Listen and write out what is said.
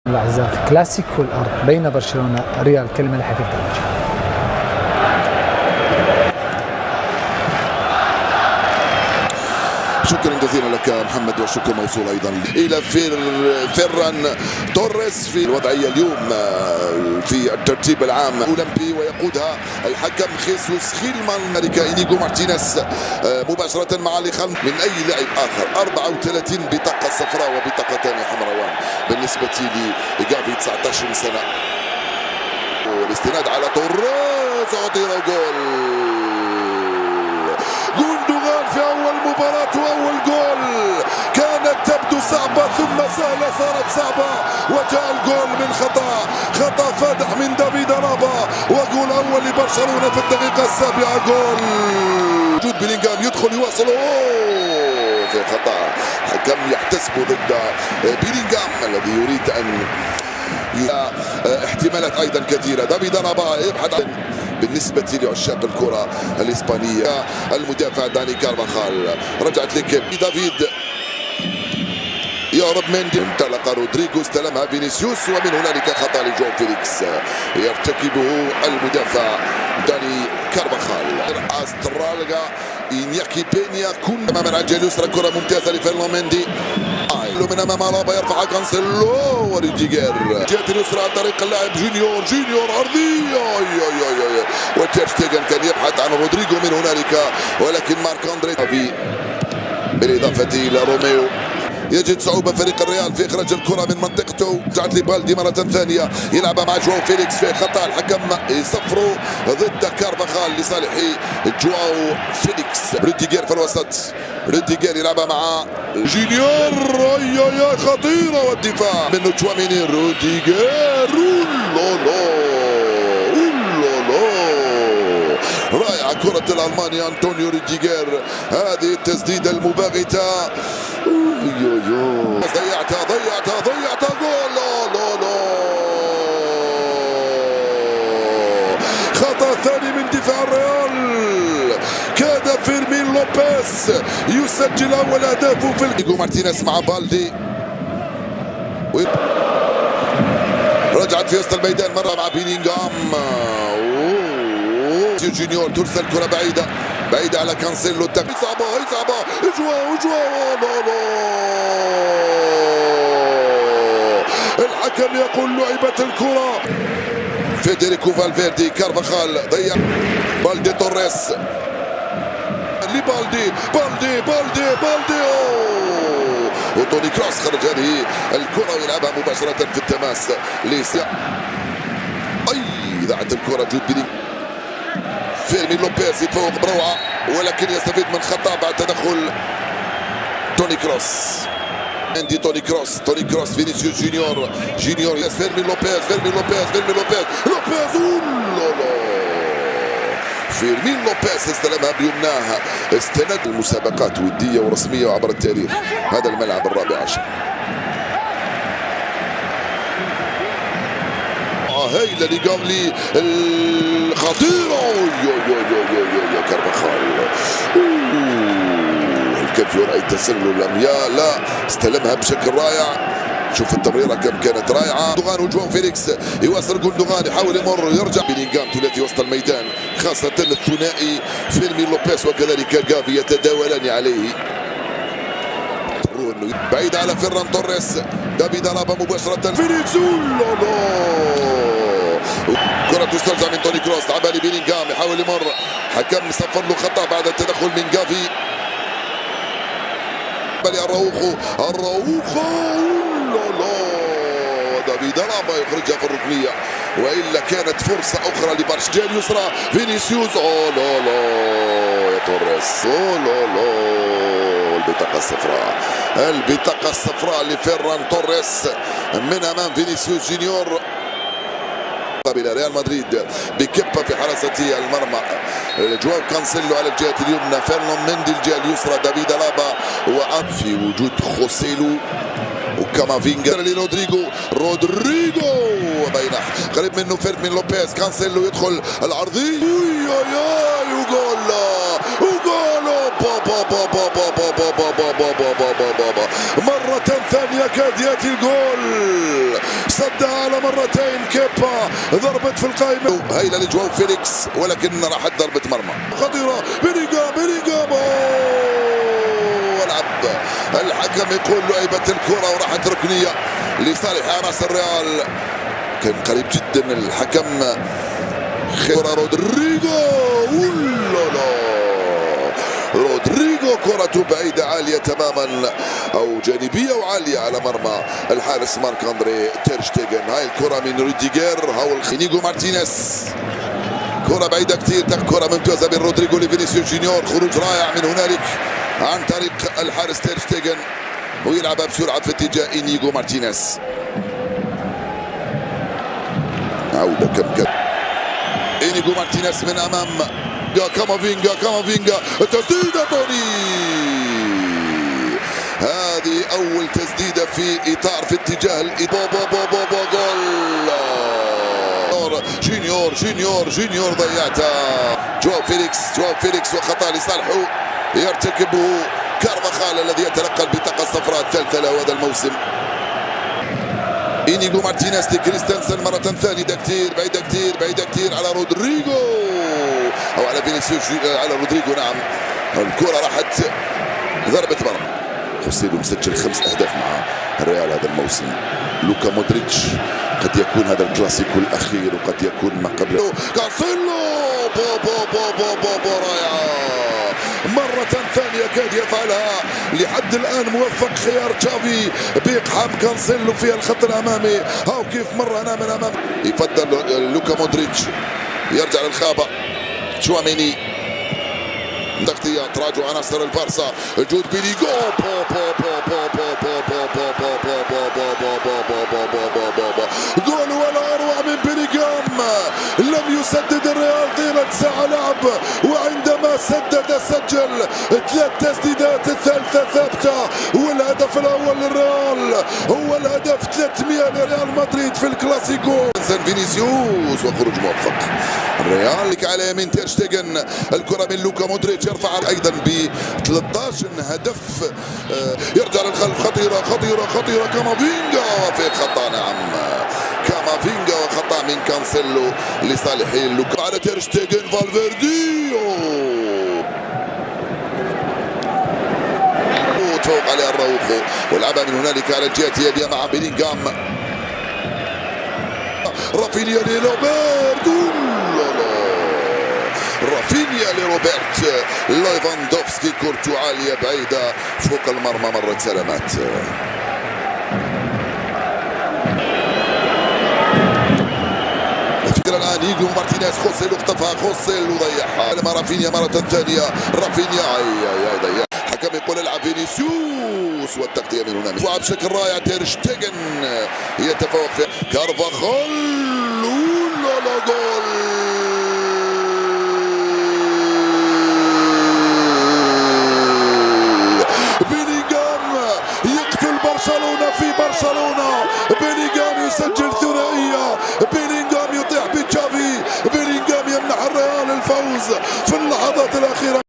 الأعزاء في كلاسيكو الأرض بين برشلونة ريال. كلمة لحفيظ دراجة. شكرا جزيلا لك محمد، والشكر موصول ايضا الى فيران توريس في الوضعيه اليوم في الترتيب العام اولمبي، ويقودها الحكم خيسوس خيلمان امريكا إنيغو مارتينيز مباشره مع لخم من اي لاعب اخر. 34 بطاقه صفراء وبطاقتان حمراوان بالنسبه لجافي 19 سنه. والاستناد على توريس خطيره، جول جوندوغان في اول مباراة واول جول. كانت تبدو صعبة ثم سهلة صارت صعبة، وجاء الجول من خطأ فادح من دافيد ألابا، وجول اول لبرشلونة في الدقيقة السابعة. جول جود بيلينغهام يدخل يواصل في خطأ حكم يحتسب ضد بيلينغهام الذي يريد ان احتمالات ايضا كثيرة. دافيد ألابا يبحث عن بالنسبة لعشاق الكرة الإسبانية المدافع داني كارفاخال. رجعت لك دافيد، يهرب مندي، انطلق رودريغو، استلمها فينيسيوس، ومن هنالك خطأ لجو فيليكس يرتكبه المدافع داني كارفاخال. استرالغا إنياكي بينيا كن امام العجل اليسرى، كرة ممتازة لفيرلو مندي من امام الابا، يرفع كانسيلو وريديغر جهة اليسرى عن طريق اللاعب جونيور عرضية، وتير شتيغن كان يبحث عن رودريغو من هنالك، ولكن مارك اندري بالاضافة الى روميو يجد صعوبة فريق الريال في إخراج الكرة من منطقته. رجعت لبالدي مرة ثانية يلعبها مع جواو فيليكس في خطأ الحكم يصفروا ضد كارفاخال لصالح جواو فيليكس. روديغر في الوسط، روديغر يلعبها مع جونيور، اي خطيرة، والدفاع منه تشواميني. روديغر رائعة كرة الألماني أنطونيو روديغر، هذه التسديدة المباغتة. ضيعتها جول. لا خطأ ثاني من دفاع الريال. كاد فيرمين لوبيز يسجل أول أهدافه في إنيغو مارتينيز مع بالدي. رجعت في وسط الميدان مرة مع بيلينغهام. جونيور ترسل كرة بعيدة على كانسيلو. صعبة جواو. الحكم يقول لعبت الكرة. فيدريكو فالفيردي، كارفاخال ضيع، بالدي توريس لبالدي، بالدي وتوني كروس خرج هذه الكرة ويلعبها مباشرة في التماس ليسيا. ضاعت الكرة. جود بيلينغهام، فيرمين لوبيز يتفوق بروعة، ولكن يستفيد من خطأ بعد تدخل توني كروس. عندي توني كروس فينيسيوس جونيور فيرمين لوبيز فيرمين لوبيز استلمها بيمناها. استند المسابقات ودية ورسمية وعبر التاريخ هذا الملعب الرابع عشر. هايلة لجاملي الخطيرة، كارفاخال الكافيور اي تسلل ام لا استلمها بشكل رائع. شوف التمريرة كم كانت رائعة. جوندوغان وجواو فيليكس يواصل، جوندوغان يحاول يمر يرجع. بيلينغهام ثلاثي وسط الميدان، خاصة الثنائي فيرمين لوبيز وكذلك جافي يتداولان عليه. بعيد على فيران توريس، دافيد ألابا مباشرة فيليكس. كرة تسترجع من توني كروس، لعبها لبيلينغهام يحاول يمر، حكم صفر له خطأ بعد التدخل من جافي. الراوخو دافيد ألابا يخرجها في الركنية، وإلا كانت فرصة أخرى لبرشلونة اليسرى. فينيسيوس يا توريس البطاقة الصفراء لفيران توريس من أمام فينيسيوس جونيور. إلى ريال مدريد بكبة في حراسة المرمى، جواو كانسيلو على الجهة اليمنى، فيرلو مندي الجهة اليسرى، دافيد ألابا، وفي وجود خوسيلو وكامافينجا رودريغو بينه قريب منه فيرمين لوبيز. كانسيلو يدخل العرضية وجول مرة ثانية كاد ياتي الجول، صدها على مرتين كيبا، ضربت في القائمة هايلة لجواو فيليكس ولكن راحت ضربة مرمى خطيرة. بيلينغهام ولعب الحكم يقول لعبة الكرة وراحت ركنية لصالح حراس الريال. كان قريب جدا الحكم. كرة رودريغو كرة بعيدة عالية تماما أو جانبية وعالية على مرمى الحارس مارك أندري تير شتيغن. هاي الكرة من روديغر هاول إنيغو مارتينيز، كرة بعيدة كثير، كرة ممتازة من رودريغو لفينيسيوس جونيور، خروج رائع من هنالك عن طريق الحارس تير شتيغن ويلعبها بسرعة في اتجاه إنيغو مارتينيز. عودة كم إنيغو مارتينيز من أمام كامافينجا التسديدة توني، هذه أول تسديدة في إطار في اتجاه جول. جونيور ضيعتها. جواو فيليكس وخطأ لصالحه يرتكبه كارفاخال الذي يتلقى البطاقة الصفراء الثالثة له هذا الموسم. إنيغو مارتينيز لكريستنسن مرة ثانية، بعيدة كثير على رودريغو أو على فينيسيوس على رودريغو. نعم الكرة راحت ضربة مرمى. خوسيلو مسجل 5 أهداف مع الريال هذا الموسم. لوكا مودريتش قد يكون هذا الكلاسيكو الأخير وقد يكون ما قبله. كانسيلو رائعة مرة ثانية كاد يفعلها، لحد الآن موفق خيار تشافي بإقحام كانسيلو في الخط الأمامي. هاو كيف مرة أنا من أمام يفضل لوكا مودريتش، يرجع للخابة تشواميني، تغطية تراجع عناصر البارسا، جود بيليغو جول ولا أروع من بيلينغهام. لم يسدد الريال طيلة ساعة لعب، وعندما سجل 3 تسديدات، الثالثة ثابتة، والهدف الأول للريال هو الهدف 300 لريال مدريد في الكلاسيكو. فينيسيوس وخروج موفق الريال على يمين تير شتيغن. الكرة من لوكا مودريتش يرفع أيضا ب 13 هدف، يرجع للخلف. خطيرة كامافينجا وفي خطأ. نعم كامافينجا وخطأ من كانسيلو لصالح لوكا على تير شتيغن. فالفيردي تفوق عليه الراوخو ولعبها من هنالك على الجهة اليمين مع بيلينغهام. رافينيا لروبرت ليفاندوفسكي، كرة عالية بعيدة فوق المرمى، مرت سلامات. الفكرة الآن إنيغو مارتينيز، خوسيلو اختفى، خوسيلو ضيعها لما رافينيا مرة ثانية. رافينيا ضيع. الحكم يقول العب فينيسيوس والتغطية من هنا دفاع بشكل رائع. تير شتيغن يتفوق في كارفاخال. جول بيلينغهام يقتل برشلونة في برشلونة. بيلينغهام يسجل ثنائية، بيلينغهام يطيح بتشافي، بيلينغهام يمنح الريال الفوز في اللحظات الأخيرة.